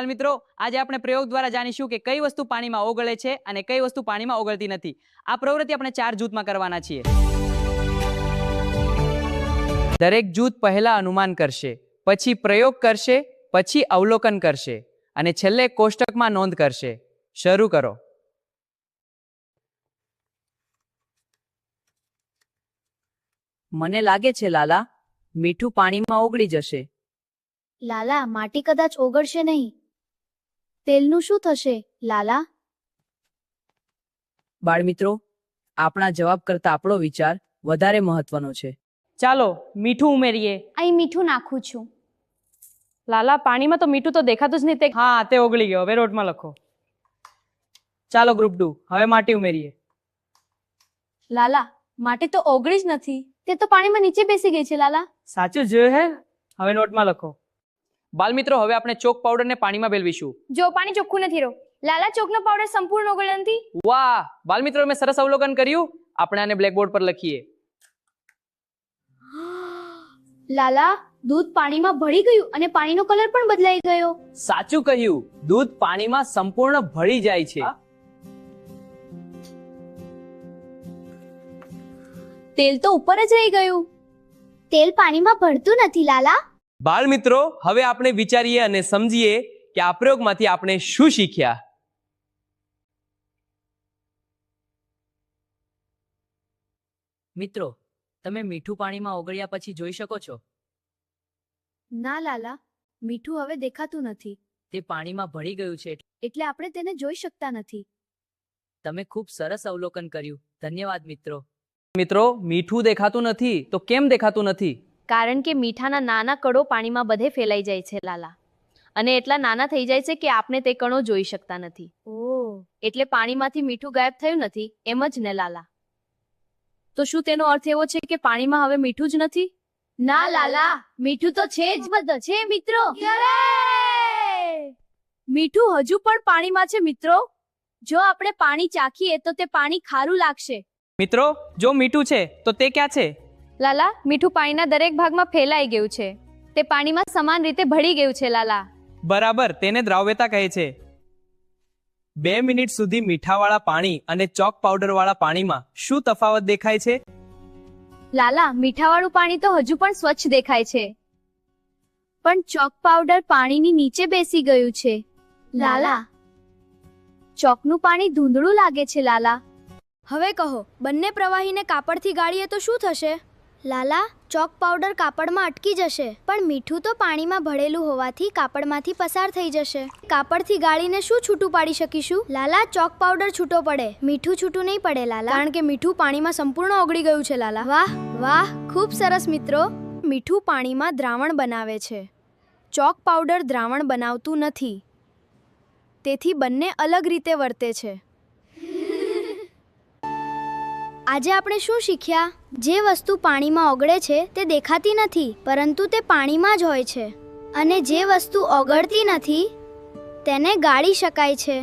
મિત્રો, આજે આપણે પ્રયોગ દ્વારા જાણીશું કે કઈ વસ્તુ પાણીમાં ઓગળે છે અને કઈ વસ્તુ પાણીમાં ઓગળતી નથી. આ પ્રવૃત્તિ આપણે 4 જૂથમાં કરવાના છીએ. દરેક જૂથ પહેલા અનુમાન કરશે, પછી પ્રયોગ કરશે, પછી અવલોકન કરશે અને છેલ્લે કોષ્ટકમાં નોંધ કરશે. શરૂ કરો. મને લાગે છે લાલા, મીઠું પાણીમાં ઓગળી જશે. લાલા, માટી કદાચ ઓગળશે નહીં. તેલનું શું થશે લાલા? બાળમિત્રો, આપણા જવાબ કરતા આપણો વિચાર વધારે મહત્વનો છે. ચાલો મીઠું ઉમેરીએ. અહીં મીઠું નાખું છું. લાલા, પાણીમાં તો મીઠું તો દેખાતું જ નહીં. તે હા, તે ઓગળી ગયો. હવે નોટમાં લખો. ચાલો ગ્રુપ 2, હવે માટી ઉમેરીએ. લાલા, માટી તો ઓગળી જ નથી. તે તો પાણીમાં નીચે બેસી ગઈ છે લાલા. સાચું જોયું હે? હવે નોટમાં લખો. બાલમિત્રો, હવે આપણે ચોક પાવડરને પાણીમાં ભેળવીશું. જો પાણી ચોખ્ખું નથી રહ્યું. લાલા, ચોકનો પાવડર સંપૂર્ણ ઓગળ્યો નથી. વાહ બાલમિત્રો, મેં સરસ અવલોકન કર્યું. આપણે આને બ્લેકબોર્ડ પર લખીએ. લાલા, દૂધ પાણીમાં ભળી ગયું અને પાણીનો કલર પણ બદલાઈ ગયો. સાચું કહ્યું. દૂધ પાણીમાં સંપૂર્ણ ભળી જાય છે. તેલ તો ઉપર જ રહી ગયું. તેલ પાણીમાં ભળતું નથી લાલા. બાળમિત્રો, હવે આપણે વિચારીએ અને સમજીએ કે આ પ્રયોગમાંથી આપણે શું શીખ્યા. મિત્રો, તમે મીઠું પાણીમાં ઓગળ્યા પછી જોઈ શકો છો? ના લાલા, મીઠું હવે દેખાતું નથી. તે પાણીમાં ભળી ગયું છે. એટલે આપણે તેને જોઈ શકતા નથી. તમે ખૂબ સરસ અવલોકન કર્યું. ધન્યવાદ મિત્રો. મિત્રો, મીઠું દેખાતું નથી તો કેમ દેખાતું નથી? કારણ કે મીઠાના નાના કણો પાણીમાં બધે ફેલાઈ જાય છે લાલા, અને એટલા નાના થઈ જાય છે કે આપણે તે કણો જોઈ શકતા નથી. એટલે પાણીમાંથી મીઠું ગાયબ થયું નથી, એમ જ ને લાલા? તો શું તેનો અર્થ એવો છે કે પાણીમાં હવે મીઠું જ નથી? ના લાલા, મીઠું તો છે જ. બધું છે મિત્રો. મીઠું હજુ પણ પાણીમાં છે મિત્રો. જો આપણે પાણી ચાખીએ તો તે પાણી ખારું લાગશે. મિત્રો, જો મીઠું છે તો તે ક્યાં છે? લાલા, મીઠું પાણીના દરેક ભાગમાં ફેલાઈ ગયું છે. તે પાણીમાં સમાન રીતે ભળી ગયું છે લાલા. બરાબર, તેને દ્રાવ્યતા કહે છે. 2 મિનિટ સુધી મીઠાવાળા પાણી અને ચોક પાવડરવાળા પાણીમાં શું તફાવત દેખાય છે? લાલા, મીઠાવાળું પાણી તો હજુ પણ સ્વચ્છ દેખાય છે, પણ ચોક પાવડર પાણીની નીચે બેસી ગયું છે. લાલા, ચોકનું પાણી ધૂંધળું લાગે છે લાલા. હવે કહો, બંને પ્રવાહીને કાપડથી ગાળીએ તો શું થશે? લાલા, ચોક પાવડર કાપડમાં અટકી જશે, પણ મીઠું તો પાણીમાં ભળેલું હોવાથી કાપડમાંથી પસાર થઈ જશે. કાપડથી ગાળીને શું છૂટું પાડી શકીશું? લાલા, ચોક પાવડર છૂટો પડે, મીઠું છૂટું નહીં પડે લાલા, કારણ કે મીઠું પાણીમાં સંપૂર્ણ ઓગળી ગયું છે લાલા. વાહ વાહ, ખૂબ સરસ મિત્રો. મીઠું પાણીમાં દ્રાવણ બનાવે છે, ચોક પાવડર દ્રાવણ બનાવતું નથી. તેથી બંને અલગ રીતે વર્તે છે. આજે આપણે શું શીખ્યા? જે વસ્તુ પાણીમાં ઓગળે છે તે દેખાતી નથી, પરંતુ તે પાણીમાં જ હોય છે. અને જે વસ્તુ ઓગળતી નથી તેને ગાળી શકાય છે.